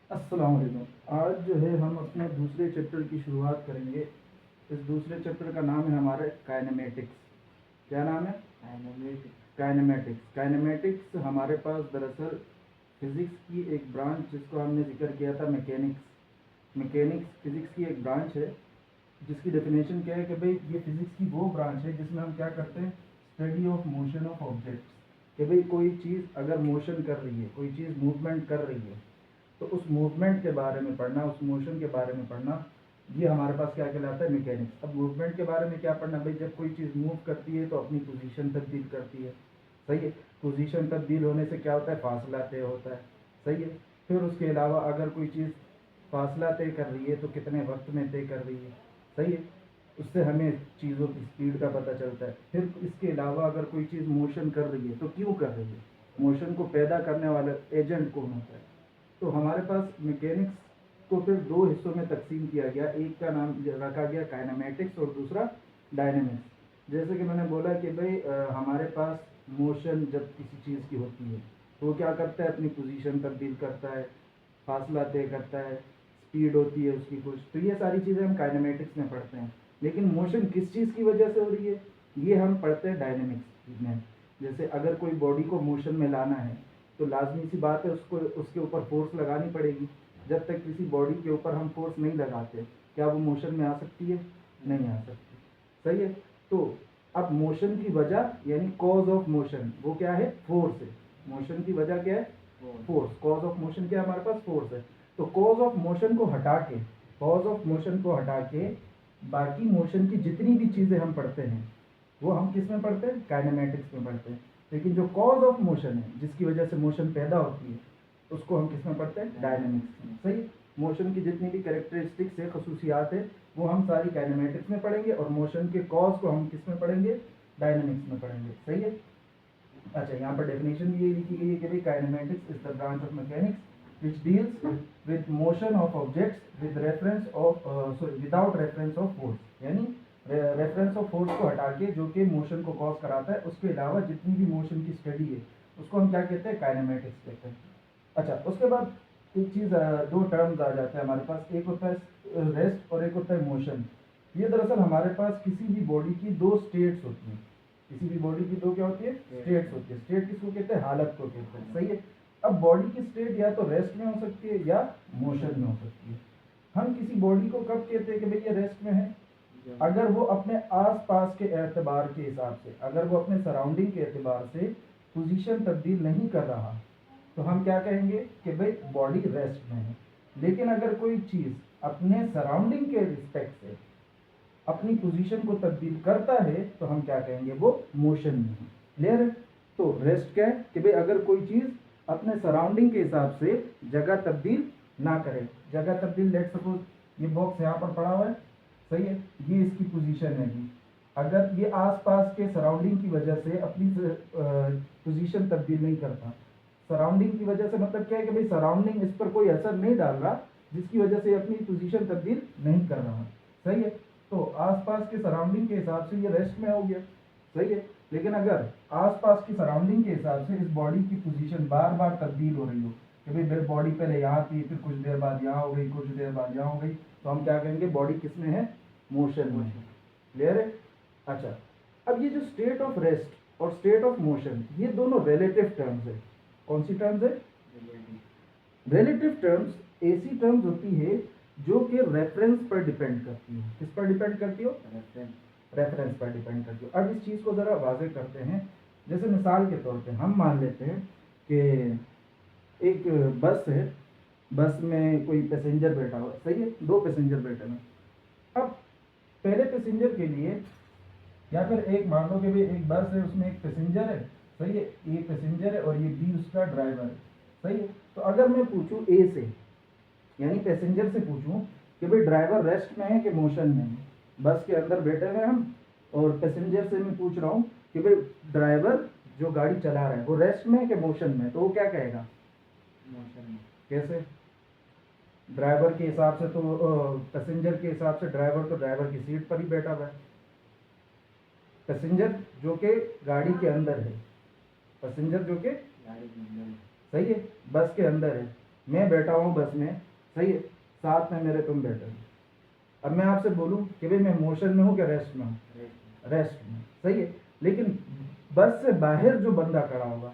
अस्सलाम वालेकुम। आज जो है हम अपने दूसरे चैप्टर की शुरुआत करेंगे। इस दूसरे चैप्टर का नाम है हमारा काइनेमेटिक्स। क्या नाम है? काइनेमेटिक्स। काइनेमेटिक्स हमारे पास दरअसल फिज़िक्स की एक ब्रांच, जिसको हमने जिक्र किया था मैकेनिक्स फिज़िक्स की एक ब्रांच है, जिसकी डेफिनेशन क्या है कि भाई ये फिज़िक्स की वो ब्रांच है जिसमें हम क्या करते हैं, study of motion of objects. कि भाई कोई चीज़ अगर मोशन कर रही है, कोई चीज़ मूवमेंट कर रही है, तो उस मूवमेंट के बारे में पढ़ना, उस मोशन के बारे में पढ़ना, ये हमारे पास क्या कहलाता है, मैकेनिक्स। अब मूवमेंट के बारे में क्या पढ़ना भाई, जब कोई चीज़ मूव करती है तो अपनी पोजीशन तब्दील करती है, सही है। पोजीशन तब्दील होने से क्या होता है, फासला तय होता है, सही है। फिर उसके अलावा अगर कोई चीज़ फासला तय कर रही है तो कितने वक्त में तय कर रही है, सही है। उससे हमें चीज़ों की स्पीड का पता चलता है। फिर इसके अलावा अगर कोई चीज़ मोशन कर रही है तो क्यों कर रही है, मोशन को पैदा करने वाला एजेंट कौन होता है। तो हमारे पास मैकेनिक्स को फिर दो हिस्सों में तकसीम किया गया। एक का नाम रखा गया काइनेमेटिक्स और दूसरा डायनेमिक्स। जैसे कि मैंने बोला कि भाई हमारे पास मोशन जब किसी चीज़ की होती है तो वो क्या करता है, अपनी पोजीशन तब्दील करता है, फासला तय करता है, स्पीड होती है उसकी कुछ, तो ये सारी चीज़ें हम काइनेमेटिक्स में पढ़ते हैं। लेकिन मोशन किस चीज़ की वजह से हो रही है, ये हम पढ़ते हैं डायनेमिक्स में। जैसे अगर कोई बॉडी को मोशन में लाना है तो लाजमी सी बात है उसको उसके ऊपर फोर्स लगानी पड़ेगी। जब तक किसी बॉडी के ऊपर हम फोर्स नहीं लगाते, क्या वो मोशन में आ सकती है? नहीं आ सकती, सही है। तो अब मोशन की वजह यानी कॉज ऑफ मोशन वो क्या है, फोर्स है। मोशन की वजह क्या है, फोर्स। कॉज ऑफ मोशन क्या है, हमारे पास फोर्स है। तो कॉज ऑफ मोशन को हटा के, कॉज ऑफ मोशन को हटा के बाकी मोशन की जितनी भी चीज़ें हम पढ़ते हैं वो हम किस में पढ़ते हैं, काइनेमेटिक्स में पढ़ते हैं। लेकिन जो कॉज ऑफ मोशन है, जिसकी वजह से मोशन पैदा होती है, उसको हम किस में पढ़ते हैं, डायनेमिक्स में, सही। मोशन की जितनी भी कैरेक्टरिस्टिक्स है, खसूसियात है, वो हम सारी काइनेमेटिक्स में पढ़ेंगे, और मोशन के कॉज को हम किस में पढ़ेंगे, डायनेमिक्स में पढ़ेंगे, सही है। अच्छा, यहाँ पर डेफिनेशन भी ये लिखी गई है कि भाई kinematics is the branch of mechanics which deals with motion of objects with reference of sorry without reference of force, यानी रेफरेंस ऑफ फोर्स को हटा के, जो कि मोशन को कॉज कराता है, उसके अलावा जितनी भी मोशन की स्टडी है उसको हम क्या कहते हैं, काइनेमेटिक्स कहते हैं। अच्छा, उसके बाद एक चीज़, दो टर्म्स आ जाते हैं हमारे पास। एक होता है रेस्ट और एक होता है मोशन। ये दरअसल हमारे पास किसी भी बॉडी की दो स्टेट्स होती हैं। किसी भी बॉडी की दो क्या होती है, स्टेट्स होती है। स्टेट किसको कहते हैं, हालत को कहते हैं, सही है। अब बॉडी की स्टेट या तो रेस्ट में हो सकती है या मोशन में हो सकती है। हम किसी बॉडी को कब कहते हैं कि भाई ये रेस्ट में है, अगर वो अपने आसपास के एतबार के हिसाब से, अगर वो अपने सराउंडिंग के एतबार से पोजीशन तब्दील नहीं कर रहा, तो हम क्या कहेंगे कि भाई बॉडी रेस्ट में है। लेकिन अगर कोई चीज़ अपने सराउंडिंग के रिस्पेक्ट से अपनी पोजीशन को तब्दील करता है तो हम क्या कहेंगे, वो मोशन में है। क्लियर है। तो रेस्ट क्या है कि भाई अगर कोई चीज़ अपने सराउंडिंग के हिसाब से जगह तब्दील ना करे। जगह तब्दील, लेट सपोज ये बॉक्स यहाँ पर पड़ा हुआ है, सही है, ये इसकी पोजीशन है जी। अगर ये आसपास के सराउंडिंग की वजह से अपनी पोजीशन तब्दील नहीं करता, सराउंडिंग की वजह से मतलब क्या है कि भाई सराउंडिंग इस पर कोई असर नहीं डाल रहा, जिसकी वजह से अपनी पोजीशन तब्दील नहीं कर रहा, सही है। तो आसपास के सराउंडिंग के हिसाब से ये रेस्ट में हो गया, सही है। लेकिन अगर आसपास की सराउंडिंग के हिसाब से इस बॉडी की पोजीशन बार बार तब्दील हो रही हो, कि भाई मेरी बॉडी पहले यहाँ थी, फिर कुछ देर बाद यहाँ हो गई, कुछ देर बाद यहाँ हो गई, तो हम क्या कहेंगे, बॉडी किस में है, मोशन में है। क्लियर है। अच्छा, अब ये जो स्टेट ऑफ रेस्ट और स्टेट ऑफ मोशन, ये दोनों रिलेटिव टर्म्स है। कौन सी टर्म्स है, रिलेटिव टर्म्स ऐसी टर्म्स होती है जो कि रेफरेंस पर डिपेंड करती है। किस पर डिपेंड करती हो, रेफरेंस पर डिपेंड करती हो। अब इस चीज़ को ज़रा वाजे करते हैं। जैसे मिसाल के तौर पे हम मान लेते हैं कि एक बस है, बस में कोई पैसेंजर बैठा हुआ है, सही है, दो पैसेंजर बैठे हैं। अब पहले पैसेंजर के लिए, या फिर एक मान लो कि भाई एक बस है, उसमें एक पैसेंजर है, सही है, ए पैसेंजर है और ये बी उसका ड्राइवर है, सही है। तो अगर मैं पूछूं ए से, यानी पैसेंजर से पूछूं कि भाई ड्राइवर रेस्ट में है कि मोशन में है, बस के अंदर बैठे हुए हम, और पैसेंजर से मैं पूछ रहा हूँ कि भाई ड्राइवर जो गाड़ी चला रहा है वो रेस्ट में है कि मोशन में, तो वो क्या कहेगा, मोशन में। कैसे, ड्राइवर के हिसाब से तो पैसेंजर के हिसाब से ड्राइवर तो ड्राइवर की सीट पर ही बैठा हुआ है, पैसेंजर जो कि गाड़ी के अंदर है, पैसेंजर जो कि गाड़ी के अंदर है, सही है, बस के अंदर है। मैं बैठा हूँ बस में, सही है, साथ में मेरे तुम बैठे हो। अब मैं आपसे बोलूँ कि भाई मैं मोशन में हूँ क्या रेस्ट में हूँ? रेस्ट में, सही है। लेकिन बस से बाहर जो बंदा खड़ा होगा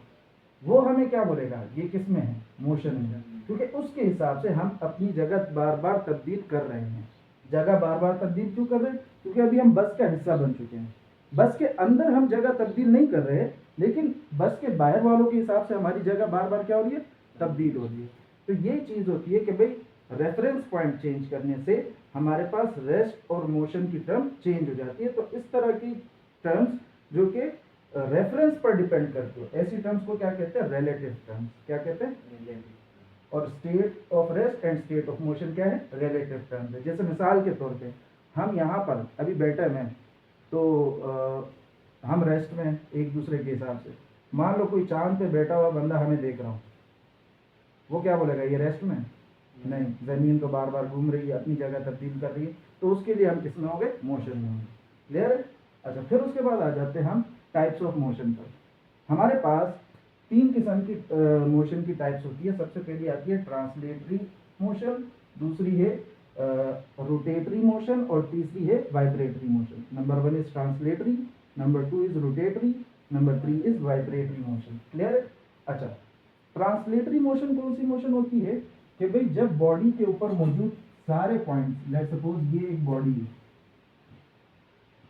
वो हमें क्या बोलेगा, ये किस में है? मोशन में, क्योंकि उसके हिसाब से हम अपनी जगह बार बार तब्दील कर रहे हैं। जगह बार बार तब्दील क्यों कर रहे हैं? क्योंकि अभी हम बस का हिस्सा बन चुके हैं। बस के अंदर हम जगह तब्दील नहीं कर रहे, लेकिन बस के बाहर वालों के हिसाब से हमारी जगह बार बार क्या हो रही है? तब्दील हो रही है। तो ये चीज़ होती है कि भाई रेफरेंस पॉइंट चेंज करने से हमारे पास रेस्ट और मोशन की टर्म चेंज हो जाती है। तो इस तरह की टर्म्स जो कि रेफरेंस पर डिपेंड करती हो, ऐसी टर्म्स को क्या कहते हैं? Relative terms. क्या कहते हैं? और state of rest and state of motion क्या है? रिलेटिव टर्म्स है। जैसे मिसाल के तौर पे हम यहाँ पर अभी बैठे हैं, तो हम रेस्ट में एक दूसरे के हिसाब से। मान लो कोई चांद पे बैठा हुआ बंदा हमें देख रहा हो, वो क्या बोलेगा? ये रेस्ट में? नहीं, जमीन तो बार बार घूम रही है, अपनी जगह तब्दील कर रही है, तो उसके लिए हम किसमें हो गए? मोशन में होंगे। क्लियर है? अच्छा, फिर उसके बाद आ जाते हैं हम टाइप्स ऑफ मोशन पर। हमारे पास 3 किस्म की मोशन की टाइप्स होती है। सबसे पहली आती है ट्रांसलेटरी मोशन, दूसरी है रोटेटरी मोशन, और तीसरी है vibratory motion. Number 1 is translatory, number 2 is rotatory, number 3 is vibratory motion. Clear है? अच्छा, ट्रांसलेटरी मोशन कौन सी मोशन होती है कि भाई जब बॉडी के ऊपर मौजूद सारे पॉइंट्स, लेट सपोज ये एक बॉडी है,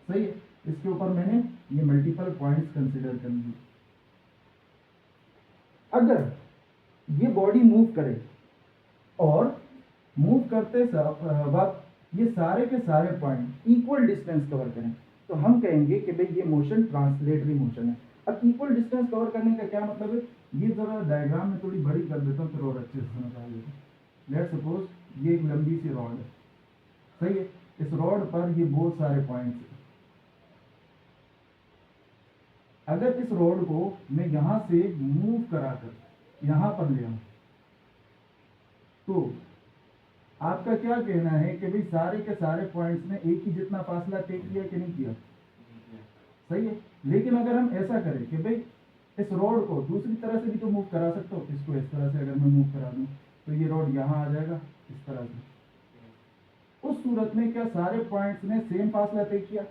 सही है, इसके ऊपर मैंने ये मल्टीपल पॉइंट्स कंसीडर कर लिए। अगर ये बॉडी मूव करे और मूव करते वक्त ये सारे के सारे पॉइंट इक्वल डिस्टेंस कवर करें, तो हम कहेंगे कि भाई ये मोशन ट्रांसलेटरी मोशन है। अब इक्वल डिस्टेंस कवर करने का क्या मतलब है? ये जरा डायग्राम में थोड़ी बड़ी कर देता हूँ फिर और अच्छे से समझ आएगा। लेट सपोज ये एक लंबी सी रॉड है, सही है, इस रॉड पर ये बहुत सारे पॉइंट्स हैं। अगर इस रॉड को मैं यहां से मूव कराकर यहां पर ले आऊं, तो आपका क्या कहना है कि भाई सारे के सारे पॉइंट्स ने एक ही जितना फासला तय किया कि नहीं किया? सही है। लेकिन अगर हम ऐसा करें कि भाई इस रोड को दूसरी तरह से भी तो मूव करा सकते हो, इसको इस तरह से अगर मैं मूव करा दूं तो ये रोड यहाँ आ जाएगा इस तरह से। उस सूरत में क्या सारे पॉइंट्स ने सेम फासला तय किया?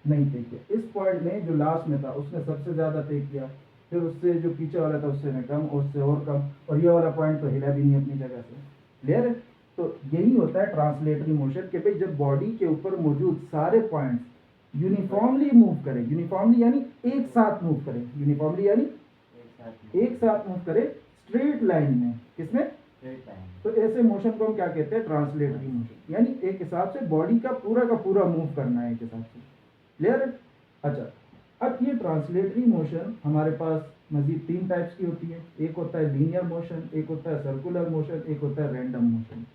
नहीं तय किया। इस पॉइंट में जो लास्ट में था उसने सबसे ज्यादा तय किया, फिर उससे जो पीछे वाला था उससे कम, उससे और कम, और ये वाला पॉइंट तो हिला भी नहीं अपनी जगह से। क्लियर है? तो यही होता है ट्रांसलेटरी मोशन के भाई जब बॉडी के ऊपर मौजूद सारे पॉइंट्स यूनिफॉर्मली मूव करें, यूनिफॉर्मली यानी एक साथ मूव करें, यूनिफॉर्मली यानी एक साथ मूव करें स्ट्रेट लाइन में। किसमें? तो ऐसे मोशन को हम क्या कहते हैं? ट्रांसलेटरी मोशन, यानी एक हिसाब से बॉडी का पूरा मूव करना है एक हिसाब से। क्लियर है? अच्छा, अब ये ट्रांसलेटरी मोशन हमारे पास मजीद 3 टाइप्स की होती है। एक होता है लीनियर मोशन, एक होता है सर्कुलर मोशन, एक होता है random motion.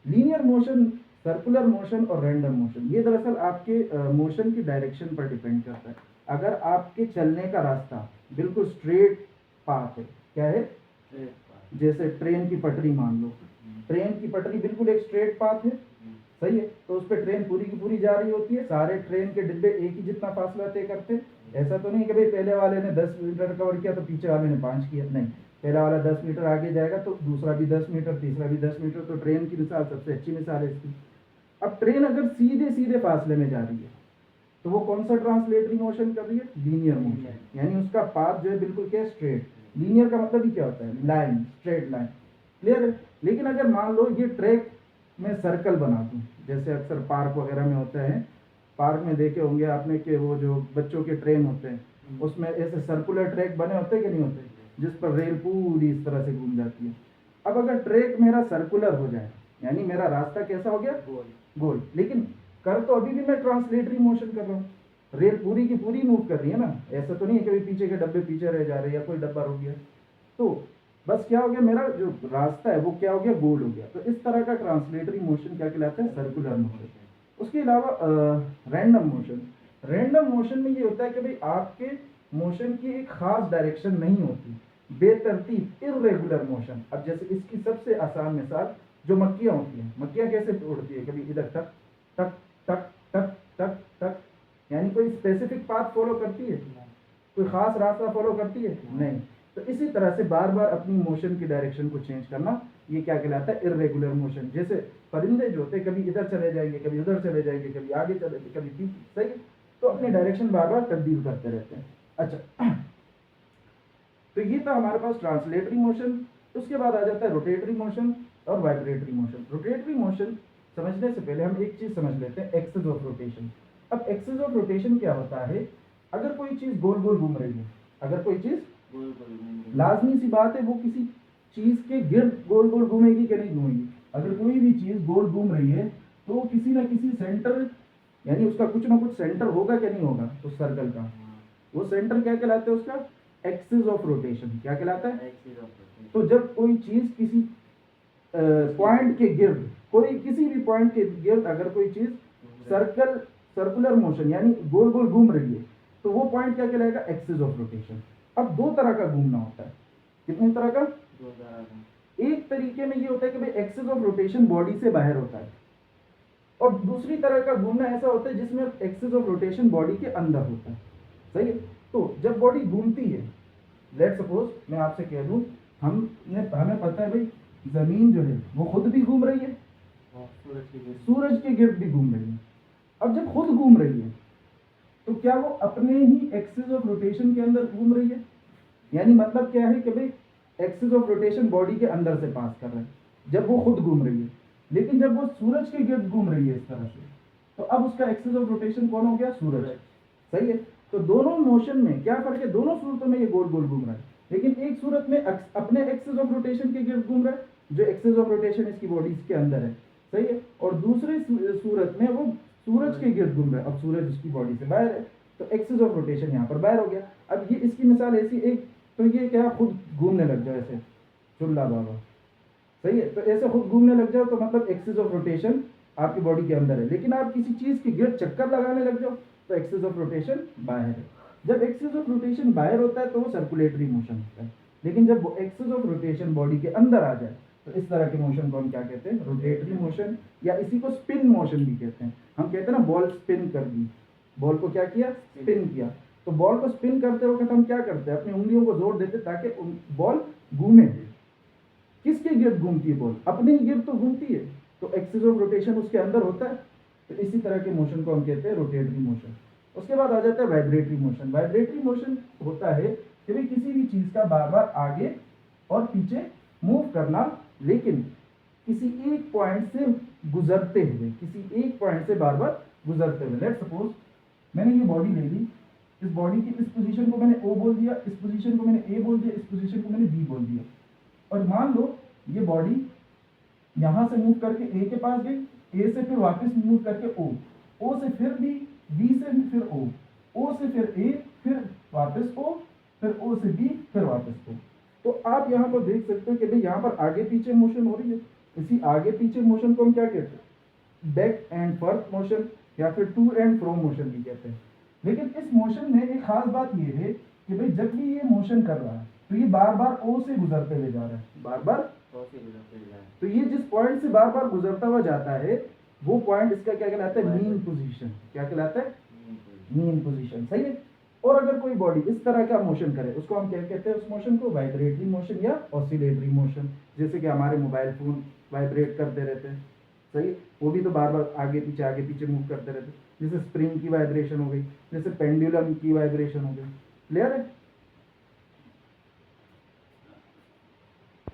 Linear motion, circular motion और रैंडम मोशन ये दरअसल आपके मोशन की डायरेक्शन पर डिपेंड करता है। अगर आपके चलने का रास्ता बिल्कुल स्ट्रेट पाथ है, क्या है? जैसे ट्रेन की पटरी मान लो, ट्रेन की पटरी बिल्कुल एक स्ट्रेट पाथ है, सही है, तो उस पर ट्रेन पूरी की पूरी जा रही होती है, सारे ट्रेन के डिब्बे एक ही जितना फासला तय करते हैं। ऐसा तो नहीं कि भाई पहले वाले ने 10 मीटर कवर किया तो पीछे वाले ने 5 किया, नहीं, पहला वाला 10 मीटर आगे जाएगा तो दूसरा भी 10 मीटर, तीसरा भी 10 मीटर। तो ट्रेन की मिसाल सबसे अच्छी मिसाल है इसकी। अब ट्रेन अगर सीधे सीधे फासले में जा रही है तो वो कौन सा ट्रांसलेटरी मोशन कर रही है? लीनियर मोशन, यानी उसका पाथ जो है बिल्कुल क्या? स्ट्रेट। लीनियर का मतलब ही क्या होता है? Line, straight line. क्लियर है? लेकिन अगर मान लो ये ट्रैक में सर्कल बना दूं, जैसे अक्सर पार्क वगैरह में होता है, पार्क में देखे होंगे आपने कि वो जो बच्चों के ट्रेन होते हैं उसमें ऐसे सर्कुलर ट्रैक बने होते हैं कि नहीं होते, जिस पर रेल पूरी इस तरह से घूम जाती है। अब अगर ट्रैक मेरा सर्कुलर हो जाए, यानी मेरा रास्ता कैसा हो गया? गोल। लेकिन कर तो अभी भी मैं ट्रांसलेटरी मोशन कर रहा हूँ, रेल पूरी की पूरी मूव कर रही है ना, ऐसा तो नहीं है कि पीछे के डब्बे पीछे रह जा रहे हैं या कोई डब्बा रुक गया। तो बस क्या हो गया, मेरा जो रास्ता है वो क्या हो गया? गोल हो गया। तो इस तरह का ट्रांसलेटरी मोशन क्या कहलाता है? Circular motion. उसके अलावा रैंडम मोशन, रैंडम मोशन में ये होता है कि भाई आपके मोशन की एक खास डायरेक्शन नहीं होती, बेतरतीब इर्रेगुलर मोशन। अब जैसे इसकी सबसे आसान मिसाल जो मक्खियाँ होती हैं, मक्खियाँ कैसे उड़ती है? कभी इधर टक टक टक टक टक टक, यानी कोई स्पेसिफिक पाथ फॉलो करती है? कोई खास रास्ता फॉलो करती है? नहीं। तो इसी तरह से बार बार अपनी मोशन की डायरेक्शन को चेंज करना, ये क्या कहलाता है, इर्रेगुलर मोशन। जैसे परिंदे जो होते हैं कभी इधर चले जाएंगे, कभी उधर चले जाएंगे, कभी आगे चले कभी पीछे, सही है? तो अपनी डायरेक्शन बार बार तब्दील करते रहते हैं। अच्छा, तो ये था हमारे पास ट्रांसलेटरी मोशन। उसके बाद आ जाता है रोटेटरी मोशन और वाइब्रेटरी मोशन। रोटेटरी मोशन समझने से पहले हम एक चीज समझ लेते हैं, एक्सिस ऑफ रोटेशन। अब एक्सिस ऑफ रोटेशन क्या होता है, अगर कोई चीज गोल गोल घूम रही है, अगर कोई चीज लाजमी सी बात है वो किसी चीज के गिर्द गोल गोल घूमेगी कि नहीं घूमेगी। अगर कोई भी चीज गोल घूम रही है तो किसी ना किसी सेंटर, यानी उसका कुछ ना कुछ सेंटर होगा कि नहीं होगा उस सर्कल का। वो सेंटर क्या कहलाता है, उसका एक्सिस ऑफ रोटेशन। क्या कहलाता है? तो जब कोई चीज किसी पॉइंट के गिर्द, कोई किसी भी पॉइंट के गिर्द अगर कोई चीज सर्कुलर मोशन यानी गोल गोल घूम रही है, तो वो पॉइंट क्या कहलाएगा, एक्सिस ऑफ रोटेशन। अब दो तरह का घूमना होता है। कितने तरह का? दो तरह का। एक तरीके में ये होता है कि भाई एक्सिस ऑफ रोटेशन बॉडी से बाहर होता है, और दूसरी तरह का घूमना ऐसा होता है जिसमें एक्सिस ऑफ रोटेशन बॉडी के अंदर होता है। सही है? तो जब बॉडी घूमती है, लेट सपोज मैं आपसे कह दूं, हमें पता है भाई जमीन जो है वो खुद भी घूम रही है, सूरज के गिर्द भी घूम रही है। अब जब खुद घूम रही है तो क्या वो अपने ही एक्सिस ऑफ रोटेशन के अंदर घूम रही है? यानी मतलब क्या है कि भाई एक्सिस ऑफ रोटेशन बॉडी के अंदर से पास कर रहा है जब वो खुद घूम रही है, लेकिन जब वो सूरज के गिर्द घूम रही है इस तरह से, तो अब उसका एक्सिस ऑफ रोटेशन कौन हो गया, सूरज। सही है? तो दोनों मोशन में क्या फर्क है, दोनों सूरतों में ये गोल गोल घूम रहा है, लेकिन एक सूरत में अपने एक्सिस ऑफ रोटेशन के गिर्द घूम रहा है, जो एक्सिस ऑफ रोटेशन इसकी बॉडी के अंदर है। सही है? और दूसरे सूरत में वो सूरज के गिर्द घूम रहा है, अब सूरज उसकी बॉडी से बाहर है, तो एक्सिस ऑफ रोटेशन यहाँ पर बाहर हो गया। अब ये इसकी मिसाल ऐसी एक, तो ये क्या, खुद घूमने लग जाओ ऐसे, चुल्ला बाबा। सही है? तो ऐसे खुद घूमने लग जाओ तो मतलब एक्सिस ऑफ रोटेशन आपकी बॉडी के अंदर है, लेकिन आप किसी चीज के गिर्द चक्कर लगाने लग जाओ तो एक्सिस ऑफ रोटेशन बाहर है। जब एक्सिस ऑफ रोटेशन बाहर होता है तो वो सर्कुलेटरी मोशन होता है, लेकिन जब वो एक्सिस ऑफ रोटेशन बॉडी के अंदर आ जाए तो इस तरह के मोशन को हम क्या कहते हैं, रोटेटरी मोशन, या इसी को स्पिन मोशन भी कहते हैं। हम कहते हैं ना बॉल स्पिन कर दी, बॉल को क्या किया, स्पिन किया। तो बॉल को स्पिन करते वक्त हम क्या करते हैं, अपनी उंगलियों को जोर देते ताकि बॉल घूमे। किसके गिर्द घूमती है बॉल, अपने ही गिर्द तो घूमती है, तो एक्सिस ऑफ रोटेशन उसके अंदर होता है। तो इसी तरह के मोशन को हम कहते हैं रोटेटरी मोशन। उसके बाद आ जाता है वाइब्रेटरी मोशन। वाइब्रेटरी मोशन होता है कि भाई किसी भी चीज का बार बार आगे और पीछे मूव करना, लेकिन किसी एक पॉइंट से गुजरते हुए, किसी एक पॉइंट से बार बार गुजरते हुए। लेट सपोज मैंने ये बॉडी ले ली, इस बॉडी की इस पोजीशन को मैंने ओ बोल दिया, इस पोजीशन को मैंने ए बोल दिया, इस पोजीशन को मैंने बी बोल दिया, और मान लो ये बॉडी यहां से मूव करके ए के पास गई, ए से फिर वापस मूव करके ओ से फिर बी से फिर ओ से फिर ए, फिर वापस ओ, फिर ओ से बी, फिर वापस ओ। तो आप यहाँ पर देख सकते हो कि भाई यहाँ पर आगे पीछे मोशन हो रही है। इसी आगे पीछे मोशन को हम क्या कहते हैं, बैक एंड फोर्थ मोशन, या फिर टू एंड फ्रो मोशन भी कहते हैं। लेकिन इस मोशन में एक खास बात यह है कि भाई जब भी ये मोशन कर रहा है तो ये बार बार ओ से गुजरते हुए जा रहा है, बार बार ओ से गुजरते हुए जा रहा है। तो ये जिस पॉइंट से बार बार गुजरता हुआ जाता है वो पॉइंट इसका क्या कहलाता है, मीन पोजीशन। क्या कहलाता है, मीन पोजीशन। सही है? और अगर कोई बॉडी इस तरह का मोशन करे उसको हम क्या कहते हैं, उस मोशन को वाइब्रेटरी मोशन या ऑसिलेटरी मोशन। जैसे कि हमारे मोबाइल फोन वाइब्रेट करते रहते हैं, सही, वो भी तो बार बार आगे पीछे मूव करते रहते हैं। जैसे स्प्रिंग की वाइब्रेशन हो गई, जैसे पेंडुलम की वाइब्रेशन हो गई। क्लियर है?